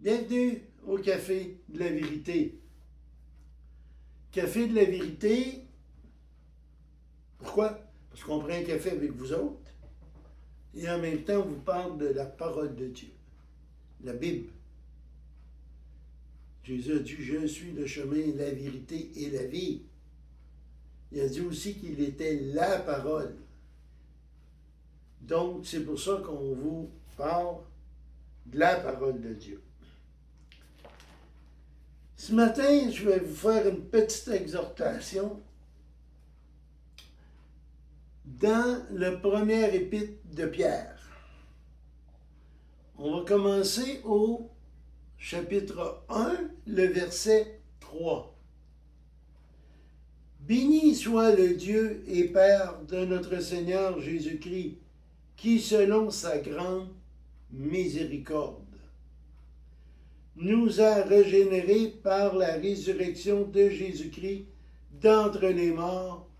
Bienvenue au Café de la Vérité. Café de la Vérité, pourquoi? Parce qu'on prend un café avec vous autres et en même temps on vous parle de la parole de Dieu, la Bible. Jésus a dit, je suis le chemin, la vérité et la vie. Il a dit aussi qu'il était la parole. Donc c'est pour ça qu'on vous parle de la parole de Dieu. Ce matin, je vais vous faire une petite exhortation dans le premier épître de Pierre. On va commencer au chapitre 1, le verset 3. Béni soit le Dieu et Père de notre Seigneur Jésus-Christ, qui, selon sa grande miséricorde, nous a régénérés par la résurrection de Jésus-Christ d'entre les morts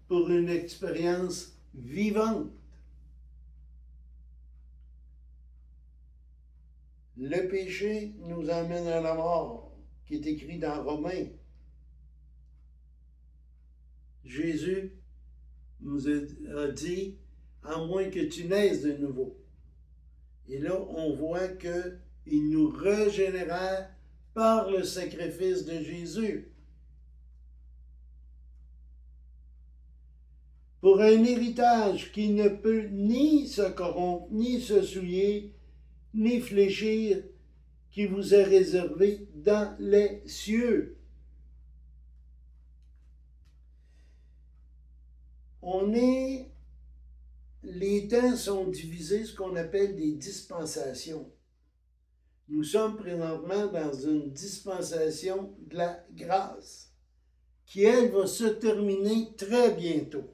pour une expérience vivante. Le péché nous emmène à la mort, qui est écrit dans Romains. Jésus nous a dit, à moins que tu naisses de nouveau. Et là, on voit qu'il nous régénéra par le sacrifice de Jésus. Pour un héritage qui ne peut ni se corrompre, ni se souiller, ni fléchir, qui vous est réservé dans les cieux. Les temps sont divisés, ce qu'on appelle des dispensations. Nous sommes présentement dans une dispensation de la grâce, qui, elle, va se terminer très bientôt.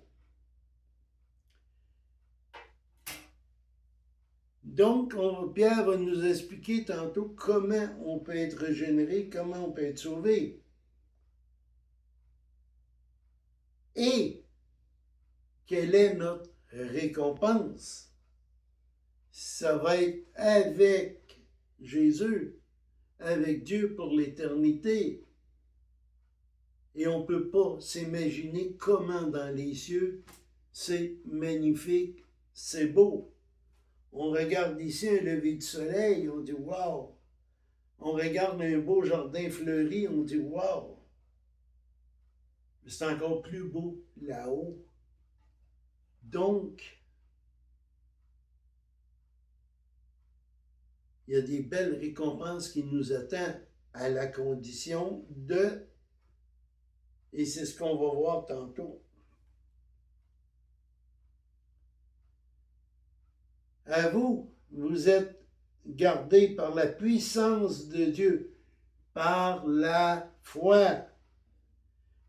Donc, Pierre va nous expliquer tantôt comment on peut être régénéré, comment on peut être sauvé. Et quelle est notre récompense? Ça va être avec Jésus, avec Dieu pour l'éternité. Et on ne peut pas s'imaginer comment dans les cieux, c'est magnifique, c'est beau. On regarde ici un lever du soleil, on dit « wow ». On regarde un beau jardin fleuri, on dit « wow ». Mais c'est encore plus beau là-haut. Donc, il y a des belles récompenses qui nous attendent à la condition de, et c'est ce qu'on va voir tantôt. À vous, vous êtes gardés par la puissance de Dieu, par la foi,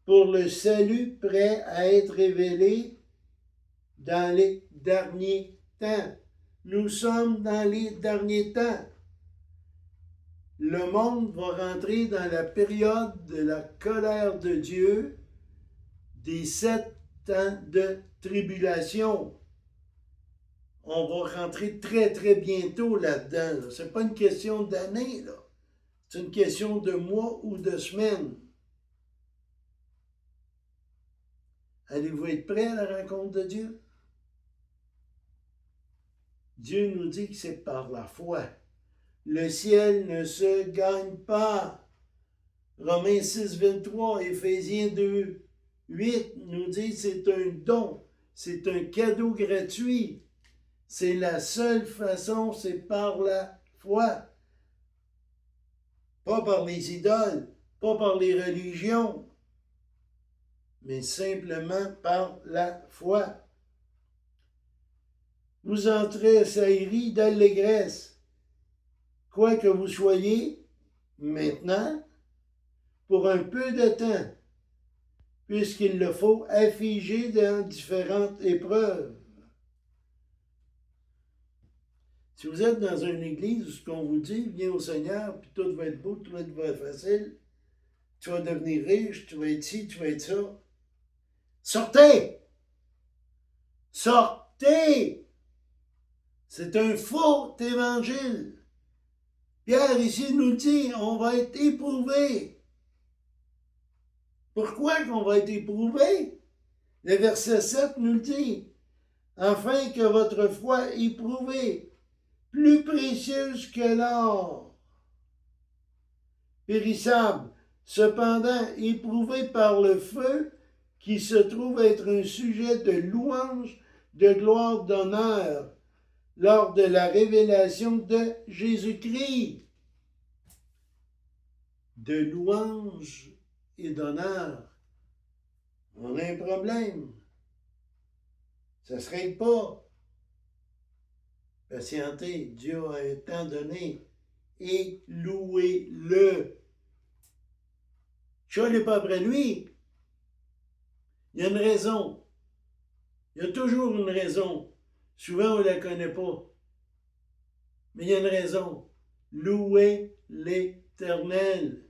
pour le salut prêt à être révélé dans les derniers temps. Nous sommes dans les derniers temps. Le monde va rentrer dans la période de la colère de Dieu, des 7 ans de tribulation. On va rentrer très, très bientôt là-dedans. Ce n'est pas une question d'années, là. C'est une question de mois ou de semaines. Allez-vous être prêts à la rencontre de Dieu? Dieu nous dit que c'est par la foi. Le ciel ne se gagne pas. Romains 6, 23, Éphésiens 2, 8 nous dit que c'est un don, c'est un cadeau gratuit. C'est la seule façon, c'est par la foi. Pas par les idoles, pas par les religions, mais simplement par la foi. Vous entrez saillis d'allégresse, quoi que vous soyez, maintenant, pour un peu de temps, puisqu'il le faut affliger dans différentes épreuves. Si vous êtes dans une église où ce qu'on vous dit, viens au Seigneur, puis tout va être beau, tout va être facile, tu vas devenir riche, tu vas être ci, tu vas être ça. Sortez! Sortez! C'est un faux évangile. Pierre ici nous dit, on va être éprouvé. Pourquoi qu'on va être éprouvé? Le verset 7 nous dit, afin que votre foi éprouvée, plus précieuse que l'or, périssable, cependant éprouvée par le feu, qui se trouve être un sujet de louange, de gloire, d'honneur, lors de la révélation de Jésus-Christ. De louange et d'honneur. On a un problème. Ça ne se règle pas. Patientez, Dieu a un temps donné. Et louez-le. Je n'est pas après lui. Il y a une raison. Il y a toujours une raison. Souvent, on ne la connaît pas. Mais il y a une raison. Louez l'Éternel.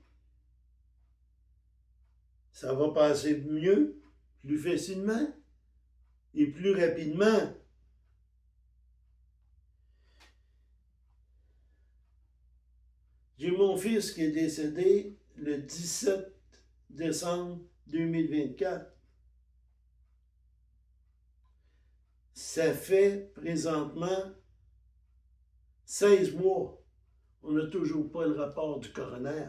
Ça va passer mieux, plus facilement et plus rapidement. J'ai mon fils qui est décédé le 17 décembre 2024. Ça fait présentement 16 mois. On n'a toujours pas le rapport du coroner.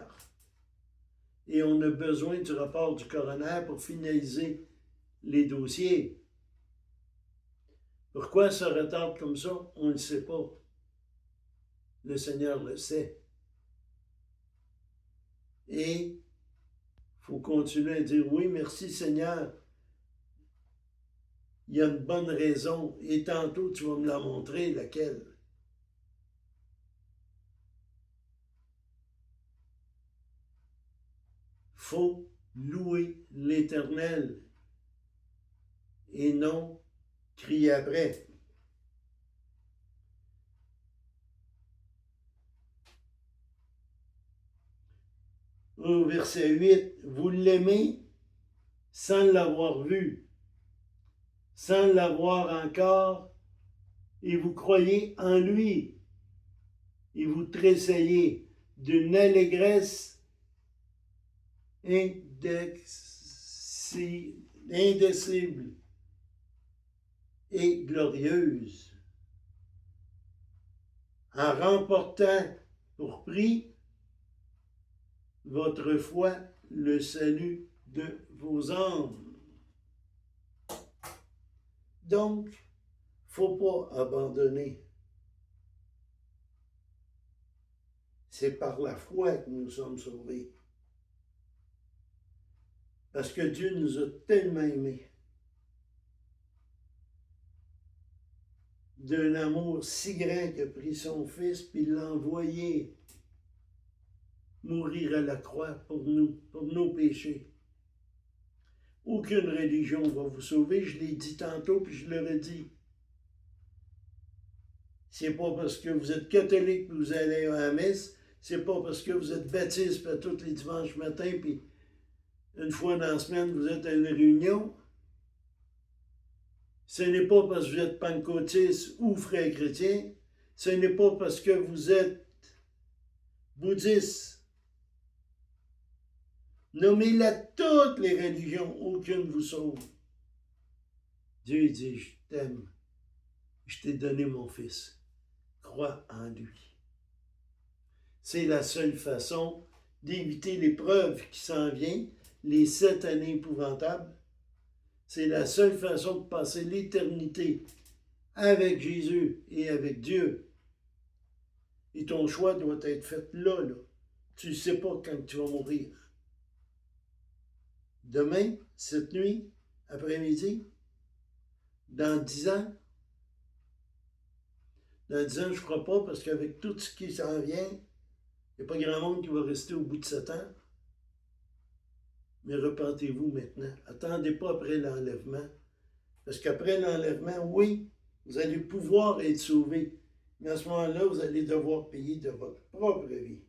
Et on a besoin du rapport du coroner pour finaliser les dossiers. Pourquoi ça retarde comme ça? On ne le sait pas. Le Seigneur le sait. Et il faut continuer à dire oui, merci Seigneur. Il y a une bonne raison. Et tantôt, tu vas me la montrer, laquelle? Faut louer l'Éternel et non crier après. Au verset 8, vous l'aimez sans l'avoir vu, sans l'avoir encore, et vous croyez en lui, et vous tressaillez d'une allégresse indicible et glorieuse, en remportant pour prix votre foi, le salut de vos âmes. Donc, il ne faut pas abandonner. C'est par la foi que nous sommes sauvés. Parce que Dieu nous a tellement aimés, d'un amour si grand qu'il a pris son Fils, puis l'a envoyé mourir à la croix pour nous, pour nos péchés. Aucune religion va vous sauver, je l'ai dit tantôt, puis je le redis. C'est pas parce que vous êtes catholique que vous allez à la messe, c'est pas parce que vous êtes baptiste tous les dimanches matins, puis une fois dans la semaine, vous êtes à une réunion. Ce n'est pas parce que vous êtes pentecôtiste ou frère chrétien. Ce n'est pas parce que vous êtes bouddhiste. Nommez-la toutes les religions, aucune vous sauve. Dieu dit, je t'aime, je t'ai donné mon Fils. Crois en lui. C'est la seule façon d'éviter l'épreuve qui s'en vient, les 7 années épouvantables. C'est la seule façon de passer l'éternité avec Jésus et avec Dieu. Et ton choix doit être fait là. Tu ne sais pas quand tu vas mourir. Demain, cette nuit, après-midi, dans 10 ans. Dans 10 ans, je ne crois pas, parce qu'avec tout ce qui s'en vient, il n'y a pas grand monde qui va rester au bout de 7 ans. Mais repentez-vous maintenant. Attendez pas après l'enlèvement. Parce qu'après l'enlèvement, oui, vous allez pouvoir être sauvés. Mais à ce moment-là, vous allez devoir payer de votre propre vie.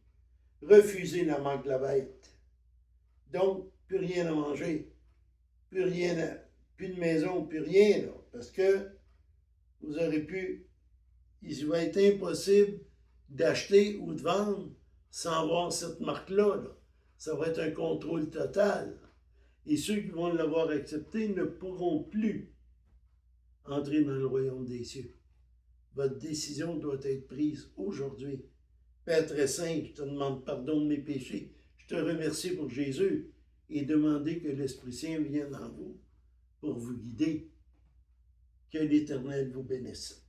Refusez la marque de la bête. Donc, plus rien à manger. Plus de maison, plus rien. Là, parce que vous aurez pu... Il va être impossible d'acheter ou de vendre sans voir cette marque-là. Là. Ça va être un contrôle total. Et ceux qui vont l'avoir accepté ne pourront plus entrer dans le royaume des cieux. Votre décision doit être prise aujourd'hui. Père très saint, je te demande pardon de mes péchés. Je te remercie pour Jésus et demandez que l'Esprit Saint vienne en vous pour vous guider. Que l'Éternel vous bénisse.